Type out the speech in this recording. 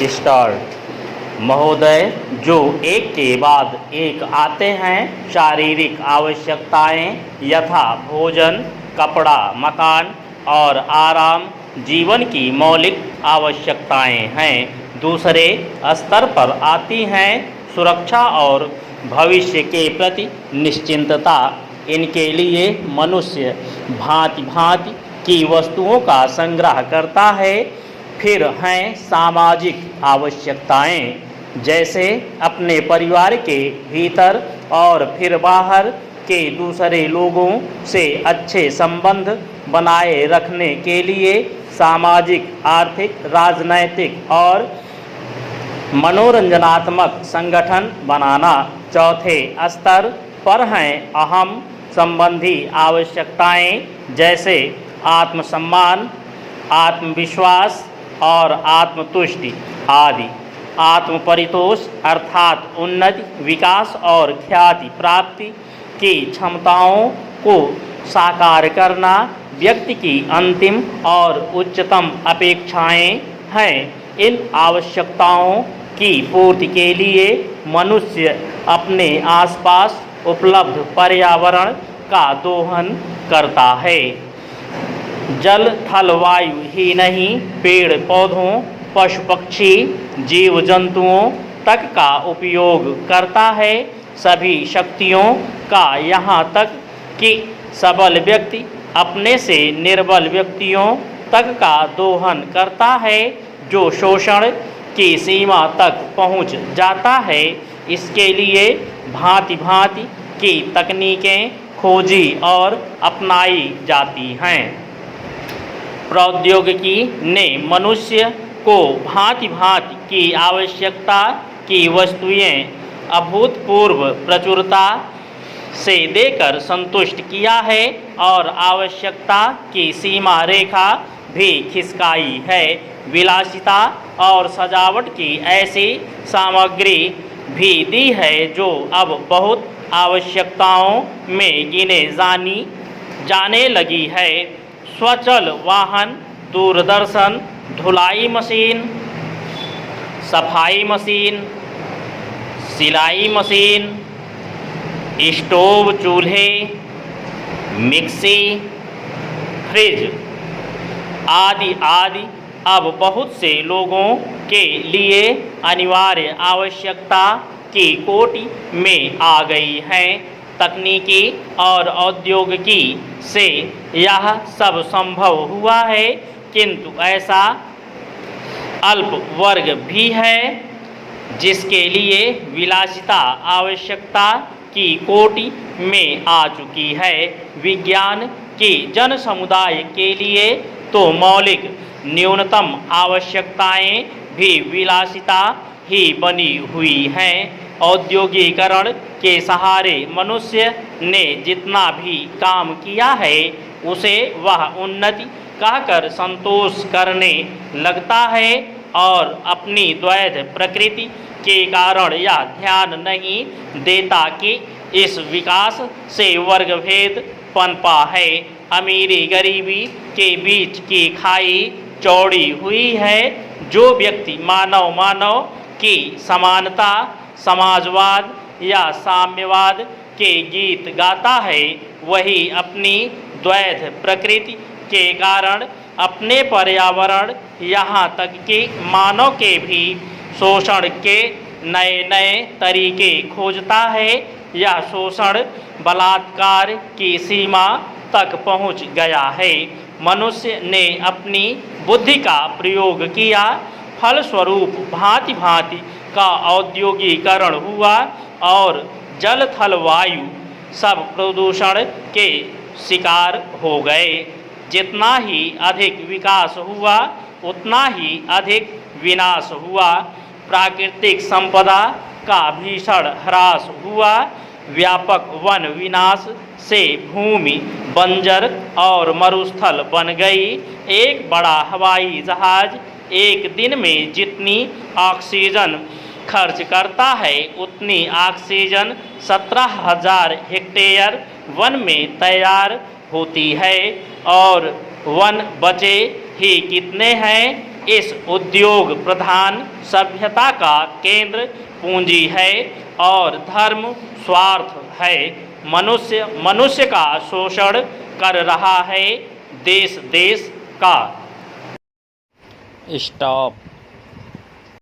Start. महोदय, जो एक के बाद एक आते हैं, शारीरिक आवश्यकताएं यथा भोजन, कपड़ा, मकान और आराम जीवन की मौलिक आवश्यकताएं हैं। दूसरे स्तर पर आती हैं सुरक्षा और भविष्य के प्रति निश्चिंतता। इनके लिए मनुष्य भांति भांति की वस्तुओं का संग्रह करता है। फिर हैं सामाजिक आवश्यकताएं, जैसे अपने परिवार के भीतर और फिर बाहर के दूसरे लोगों से अच्छे संबंध बनाए रखने के लिए सामाजिक, आर्थिक, राजनैतिक और मनोरंजनात्मक संगठन बनाना। चौथे स्तर पर हैं अहम संबंधी आवश्यकताएं, जैसे आत्मसम्मान, आत्मविश्वास और आत्मतुष्टि आदि। आत्मपरितोष अर्थात उन्नति, विकास और ख्याति प्राप्ति की क्षमताओं को साकार करना व्यक्ति की अंतिम और उच्चतम अपेक्षाएं हैं। इन आवश्यकताओं की पूर्ति के लिए मनुष्य अपने आसपास उपलब्ध पर्यावरण का दोहन करता है। जल, थल, वायु ही नहीं, पेड़ पौधों, पशु पक्षी, जीव जंतुओं तक का उपयोग करता है। सभी शक्तियों का, यहाँ तक कि सबल व्यक्ति अपने से निर्बल व्यक्तियों तक का दोहन करता है। जो शोषण की सीमा तक पहुँच जाता है, इसके लिए भांति भांति की तकनीकें खोजी और अपनाई जाती हैं। प्रौद्योगिकी ने मनुष्य को भांति भांति की आवश्यकता की वस्तुएं अभूतपूर्व प्रचुरता से देकर संतुष्ट किया है और आवश्यकता की सीमा रेखा भी खिसकाई है। विलासिता और सजावट की ऐसी सामग्री भी दी है जो अब बहुत आवश्यकताओं में गिने जाने लगी है। स्वचल वाहन, दूरदर्शन, धुलाई मशीन, सफाई मशीन, सिलाई मशीन, स्टोव, चूल्हे, मिक्सी, फ्रिज आदि आदि अब बहुत से लोगों के लिए अनिवार्य आवश्यकता की कोटि में आ गई हैं। तकनीकी और औद्योगिकी से यह सब संभव हुआ है, किंतु ऐसा अल्प वर्ग भी है जिसके लिए विलासिता आवश्यकता की कोटि में आ चुकी है। विज्ञान की जन समुदाय के लिए तो मौलिक न्यूनतम आवश्यकताएं भी विलासिता ही बनी हुई हैं। औद्योगिकरण के सहारे मनुष्य ने जितना भी काम किया है, उसे वह उन्नति कहकर संतोष करने लगता है और अपनी द्वैध प्रकृति के कारण यह ध्यान नहीं देता कि इस विकास से वर्गभेद पनपा है। अमीरी गरीबी के बीच की खाई चौड़ी हुई है। जो व्यक्ति मानव की समानता, समाजवाद या साम्यवाद के गीत गाता है, वही अपनी द्वैध प्रकृति के कारण अपने पर्यावरण, यहाँ तक कि मानव के भी शोषण के नए नए तरीके खोजता है। यह शोषण बलात्कार की सीमा तक पहुँच गया है। मनुष्य ने अपनी बुद्धि का प्रयोग किया, फलस्वरूप भांति भांति का औद्योगिकरण हुआ और जल, थल, वायु सब प्रदूषण के शिकार हो गए। जितना ही अधिक विकास हुआ, उतना ही अधिक विनाश हुआ। प्राकृतिक संपदा का भीषण ह्रास हुआ। व्यापक वन विनाश से भूमि बंजर और मरुस्थल बन गई। एक बड़ा हवाई जहाज एक दिन में जितनी ऑक्सीजन खर्च करता है, उतनी ऑक्सीजन 17,000 हेक्टेयर वन में तैयार होती है। और वन बचे ही कितने हैं? इस उद्योग प्रधान सभ्यता का केंद्र पूंजी है और धर्म स्वार्थ है। मनुष्य मनुष्य का शोषण कर रहा है देश देश का। स्टॉप।